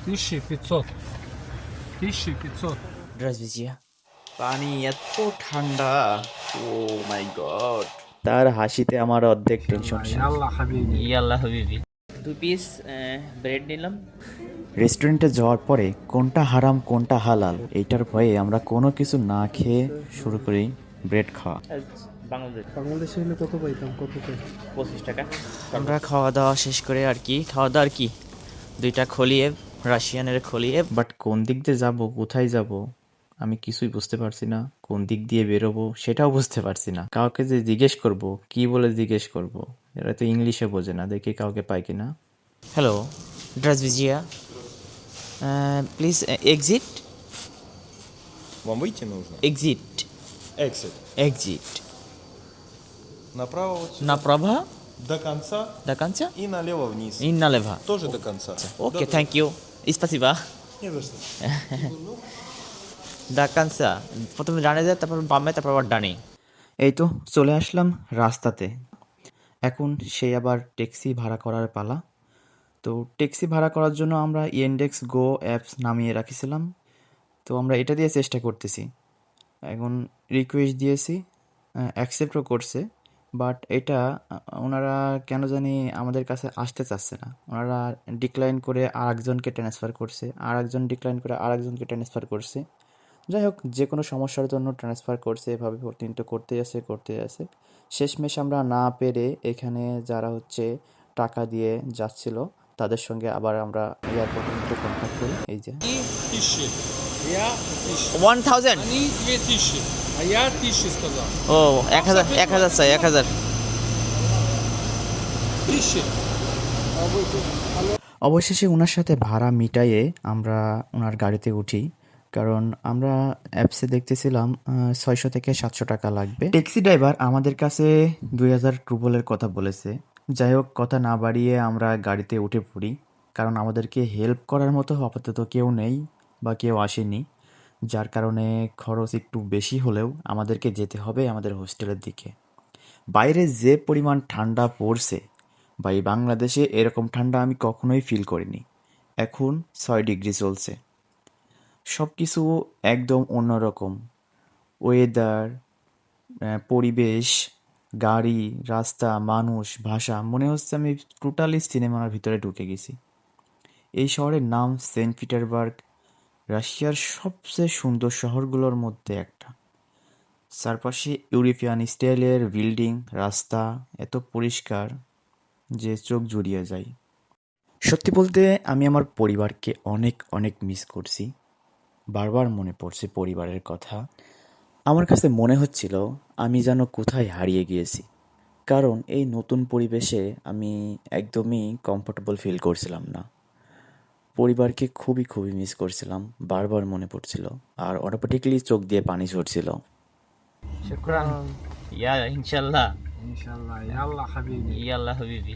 1500. 1500. রাজবিজিয়া পানি এত ঠান্ডা, ও মাই গড। তার হাসিতে আমার অর্ধেক টেনশন শেষ। يلا حبيبي. ইয়াল্লা হাবিবি। 2 পিস ব্রেড নিলাম। রেস্টুরেন্টে যাওয়ার পরে কোনটা হারাম কোনটা হালাল এইটার ভয়ে আমরা কোনো কিছু না খেয়ে শুরু করি ব্রেড খাওয়া। বাংলাদেশে হলে কত পাইতাম, কত পাই? 25 টাকা। আমরা খাওয়া দাওয়া শেষ করে আর কি, খাওয়া দাওয়া আর কি, 2টা খলিয়ে, রাশিয়ানের খলিয়ে। বাট কোন দিক দিয়ে যাবো, কোথায় যাব আমি কিছুই বুঝতে পারছি না। কোন দিক দিয়ে বেরোবো সেটাও বুঝতে পারছি না। কাউকে যে জিজ্ঞেস করব, কি বলে জিজ্ঞেস করব, এরা তো ইংলিশে বোঝে না, দেখি কাউকে পাই কিনা। হ্যালো ড্রাজভিজিয়া, please exit. Вам выйти нужно? Exit Exit. Exit Направо вот сюда. направо До конца до конца и налево вниз. и налево. Тоже до конца. Окей, Да-да. Thank you, спасибо. Не за что. দা কানসা, প্রথমে ডানে যায়, তারপর বামে, তারপর আবার ডানে। এই তো চলে আসলাম রাস্তাতে। এখন সেই আবার ট্যাক্সি ভাড়া করার পালা। তো ট্যাক্সি ভাড়া করার জন্য আমরা ইয়েন্ডেক্স গো অ্যাপস নামিয়ে রাখিছিলাম। তো আমরা এটা দিয়ে চেষ্টা করতেছি। এখন রিকোয়েস্ট দিয়েছি, অ্যাকসেপ্টও করছে, বাট এটা ওনারা কেন জানি আমাদের কাছে আসতে চাচ্ছে না। ওনারা ডিক্লাইন করে আরেকজনকে ট্রান্সফার করছে, আরেকজন ডিক্লাইন করে আরেকজনকে ট্রান্সফার করছে। যাই হোক, যে কোনো সমস্যার জন্য ট্রান্সফার করছে, এভাবে প্রতিনিয়ত করতে আছে। শেষমেশ আমরা না পেরে এখানে যারা হচ্ছে টাকা দিয়ে যাচ্ছিল তাদের সঙ্গে আবার আমরা এয়ারপোর্টে কন্ট্যাক্ট করি। এই যে 1000. Я 1000। Они 2000. А я 1000 сказал. ও 1000 চাই, 1000। 1000. অবশেষে ওনার সাথে ভাড়া মিটাইয়ে আমরা ওনার গাড়িতে উঠি, কারণ আমরা অ্যাপসে দেখতেছিলাম 600 থেকে 700 টাকা লাগবে। ট্যাক্সি ড্রাইভার আমাদের কাছে 2000 রুবলের কথা বলেছে। যাই হোক, কথা না বাড়িয়ে আমরা গাড়িতে উঠে পড়ি, কারণ আমাদেরকে হেল্প করার মতো আপাতত কেউ নেই বা কেউ আসেনি, যার কারণে খরচ একটু বেশি হলেও আমাদেরকে যেতে হবে আমাদের হোস্টেলের দিকে। বাইরে যে পরিমাণ ঠান্ডা পড়ছে, বা এই বাংলাদেশে এরকম ঠান্ডা আমি কখনোই ফিল করিনি। এখন 6 ডিগ্রি চলছে। সব কিছু একদম অন্যরকম, ওয়েদার, পরিবেশ, গাড়ি, রাস্তা, মানুষ, ভাষা, মনে হচ্ছে আমি টোটালি সিনেমার ভিতরে ঢুকে গেছি। এই শহরের নাম সেন্ট পিটারবার্গ, রাশিয়ার সবচেয়ে সুন্দর শহরগুলোর মধ্যে একটা। চারপাশে ইউরোপিয়ান স্টাইলের বিল্ডিং, রাস্তা এত পরিষ্কার যে চোখ জুড়িয়ে যায়। সত্যি বলতে আমি আমার পরিবারকে অনেক অনেক মিস করছি। বারবার মনে পড়ছে পরিবারের কথা। আমার কাছে মনে হচ্ছিল আমি যেন কোথায় হারিয়ে গিয়েছি, কারণ এই নতুন পরিবেশে আমি একদমই কমফোর্টেবল ফিল করছিলাম না। পরিবারকে খুবই খুবই মিস করছিলাম, বারবার মনে পড়ছিল, আর অটোমেটিকলি চোখ দিয়ে পানি ঝরছিল। শুকরান। ইয়া ইনশাআল্লাহ। ان شاء الله. يلا حبيبي. ইয়াল্লা হাবিবি।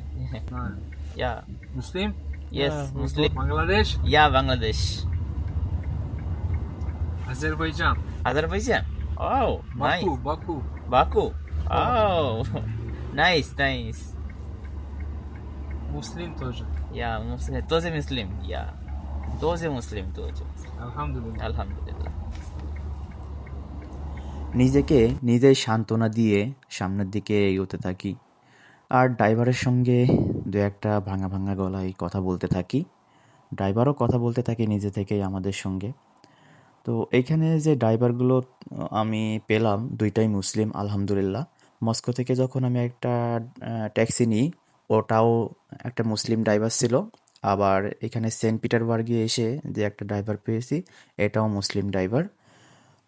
نعم. ইয়া مسلم. ইয়েস মুসলিম। بنغلاديش. ইয়া বাংলাদেশ। اذربيجان. আজারবাইজান। ও নাইস। باكو. বাকু। ও নাইস। مسلم тоже. ইয়া মুসলিম, তোজে মুসলিম। ইয়া তোজে মুসলিম। الحمد لله. আলহামদুলিল্লাহ। নিজেকে নিজেই সান্ত্বনা দিয়ে সামনের দিকে এগোতে থাকি, আর ড্রাইভারের সঙ্গে দু একটা ভাঙা ভাঙা গলায় কথা বলতে থাকি। ড্রাইভারও কথা বলতে থাকে নিজে থেকেই আমাদের সঙ্গে। তো এইখানে যে ড্রাইভারগুলো আমি পেলাম, দুইটাই মুসলিম আলহামদুলিল্লাহ। মস্কো থেকে যখন আমি একটা ট্যাক্সি নিই, ওটাও একটা মুসলিম ড্রাইভার ছিল। আবার এখানে সেন্ট পিটারবার্গে এসে যে একটা ড্রাইভার পেয়েছি, এটাও মুসলিম ড্রাইভার।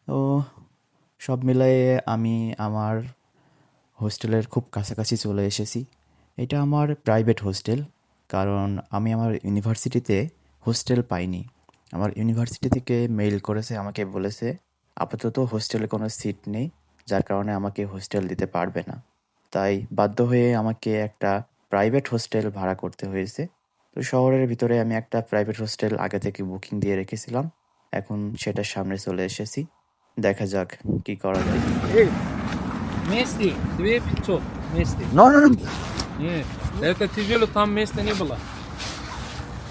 তো সব মিলিয়ে আমি আমার হোস্টেলের খুব কাছাকাছি চলে এসেছি। এটা আমার প্রাইভেট হোস্টেল, কারণ আমি আমার ইউনিভার্সিটিতে হোস্টেল পাইনি। আমার ইউনিভার্সিটি থেকে মেইল করেছে, আমাকে বলেছে আপাতত হোস্টেলে কোনো সিট নেই, যার কারণে আমাকে হোস্টেল দিতে পারবে না। তাই বাধ্য হয়ে আমাকে একটা প্রাইভেট হোস্টেল ভাড়া করতে হয়েছে। তো শহরের ভিতরে আমি একটা প্রাইভেট হোস্টেল আগে থেকে বুকিং দিয়ে রেখেছিলাম, এখন সেটার সামনে চলে এসেছি। দেখা যাক কি করা যায়। Эй, вместе. 2500. Вместе. No no no, Нет, это тяжело, там места не было.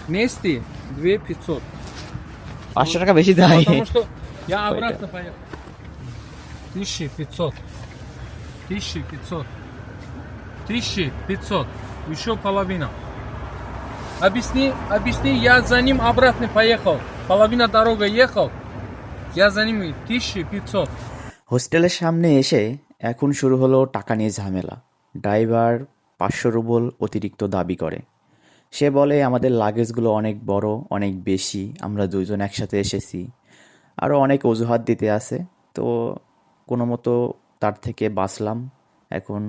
Вместе 2500. 500 টাকা বেশи দেয়। Потому что я обратно поехал. 1500. 1500. 1500. Еще половина. Объясни, я за ним обратно поехал. Половина дорога ехал. Я за ним 1500. হোস্টেলের সামনে এসে এখন শুরু হলো টাকা নিয়ে ঝামেলা। ড্রাইভার 500 রুবল অতিরিক্ত দাবি করে। সে বলে আমাদের লাগেজগুলো অনেক বড়, অনেক বেশি, আমরা দুইজন একসাথে এসেছি, আরও অনেক অজুহাত দিতে আছে। তো কোনো মতো তার থেকে বাঁচলাম। এখন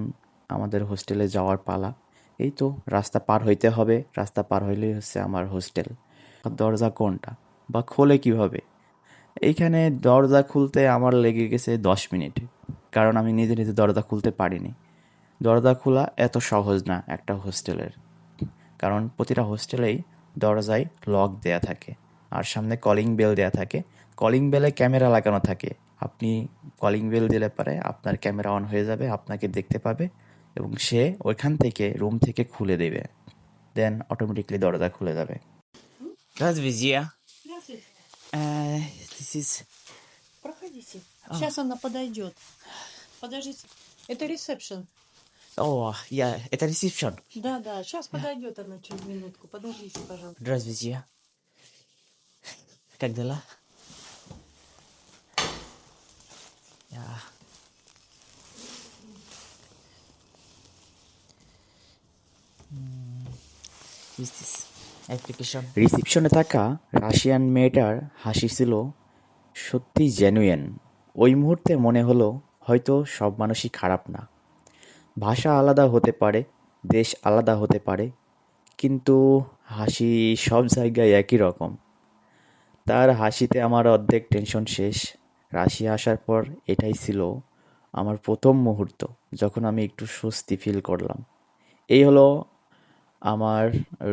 আমাদের হোস্টেলে যাওয়ার পালা। এই তো রাস্তা পার হইতে হবে, রাস্তা পার হইলেই হচ্ছে আমার হোস্টেল। দরজা কোনটা বা খোলে কিভাবে? এইখানে দরজা খুলতে আমার লেগে গেছে 10 মিনিট, কারণ আমি নিজে নিজে দরজা খুলতে পারিনি। দরজা খোলা এত সহজ না একটা হোস্টেলের, কারণ প্রতিটা হোস্টেলেই দরজায় লক দেয়া থাকে আর সামনে কলিং বেল দেয়া থাকে। কলিং বেলে ক্যামেরা লাগানো থাকে। আপনি কলিং বেল দিলে পরে আপনার ক্যামেরা অন হয়ে যাবে, আপনাকে দেখতে পাবে এবং সে ওইখান থেকে রুম থেকে খুলে দেবে, দেন অটোমেটিকলি দরজা খুলে যাবে। Здравствуйте. Здравствуйте. This is... Проходите. Сейчас она подойдет. Подождите. Это ресепшн. О, это ресепшн. Да, сейчас подойдет она через минутку. Подождите, пожалуйста. Здравствуйте. Как дела? রিসেপশনে থাকা রাশিয়ান মেয়েটার হাসি ছিল সত্যি জেনুইন। ওই মুহূর্তে মনে হলো হয়তো সব মানুষই খারাপ না। ভাষা আলাদা হতে পারে, দেশ আলাদা হতে পারে, কিন্তু হাসি সব জায়গায় একই রকম। তার হাসিতে আমার অর্ধেক টেনশন শেষ। রাশিয়া আসার পর এটাই ছিল আমার প্রথম মুহূর্ত যখন আমি একটু স্বস্তি ফিল করলাম। এই হলো আমার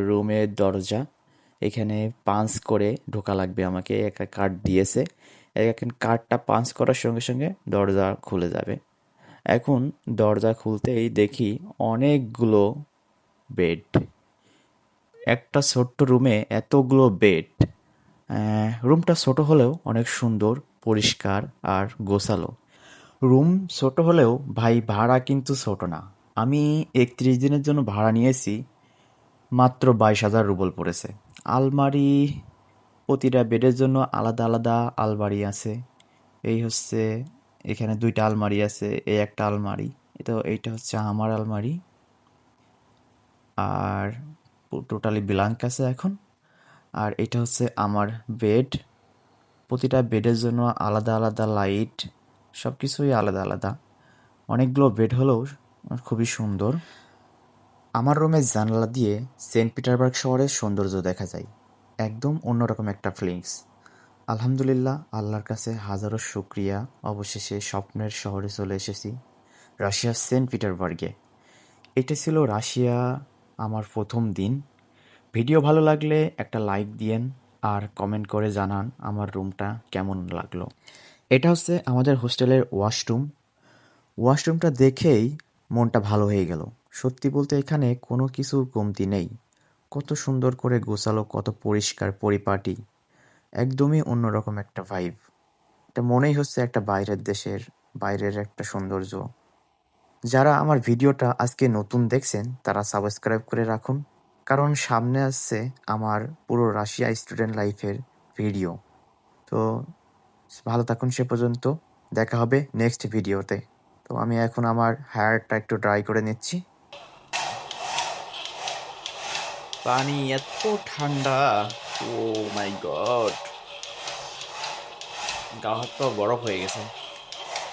রুমের দরজা। এখানে পাঞ্চ করে ঢোকা লাগবে আমাকে। একটা কার্ড দিয়েছে, এখন কার্ডটা পাঞ্চ করার সঙ্গে সঙ্গে দরজা খুলে যাবে। এখন দরজা খুলতেই দেখি অনেকগুলো বেড। একটা ছোট্ট রুমে এতগুলো বেড। রুমটা ছোট হলেও অনেক সুন্দর, পরিষ্কার আর গোছালো। রুম ছোট হলেও ভাই ভাড়া কিন্তু ছোট না। আমি 31 দিনের জন্য ভাড়া নিয়েছি, মাত্র 22,000 রুবল পড়েছে। আলমারি, প্রতিটা বেডের জন্য আলাদা আলাদা আলমারি আছে। এই হচ্ছে এখানে 2টা আলমারি আছে, এই একটা আলমারি। এইটা হচ্ছে আমার আলমারি, আর টোটালি ব্ল্যাঙ্ক আছে এখন। আর এটা হচ্ছে আমার বেড। প্রতিটা বেডের জন্য আলাদা আলাদা লাইট, সব কিছুই আলাদা আলাদা। অনেকগুলো বেড হলেও খুবই সুন্দর। আমার রুমের জানালা দিয়ে সেন্ট পিটারবার্গ শহরের সৌন্দর্য দেখা যায়। একদম অন্যরকম একটা ফিলিংস। আলহামদুলিল্লাহ, আল্লাহর কাছে হাজারো শুকরিয়া। অবশেষে স্বপ্নের শহরে চলে এসেছি, রাশিয়ার সেন্ট পিটারবার্গে। এটা ছিল রাশিয়া আমার প্রথম দিন। ভিডিও ভালো লাগলে একটা লাইক দিয়েন আর কমেন্ট করে জানান আমার রুমটা কেমন লাগলো। এটা হচ্ছে আমাদের হোস্টেলের ওয়াশরুম। ওয়াশরুমটা দেখেই মনটা ভালো হয়ে গেল। সত্যি বলতে এখানে কোনো কিছুর কমতি নেই। কত সুন্দর করে গোছালো, কত পরিষ্কার পরিপাটি, একদমই অন্যরকম একটা ভাইব। এটা মনেই হচ্ছে একটা বাইরের দেশের, বাইরের একটা সৌন্দর্য। যারা আমার ভিডিওটা আজকে নতুন দেখছেন তারা সাবস্ক্রাইব করে রাখুন, কারণ সামনে আসছে আমার পুরো রাশিয়া স্টুডেন্ট লাইফের ভিডিও। তো ভালো থাকুন, সে পর্যন্ত দেখা হবে নেক্সট ভিডিওতে। তো আমি এখন আমার হেয়ারটা একটু ড্রাই করে নিচ্ছি। পানি এত ঠান্ডা, ও মাই গড, গা হাত পা বরফ হয়ে গেছে।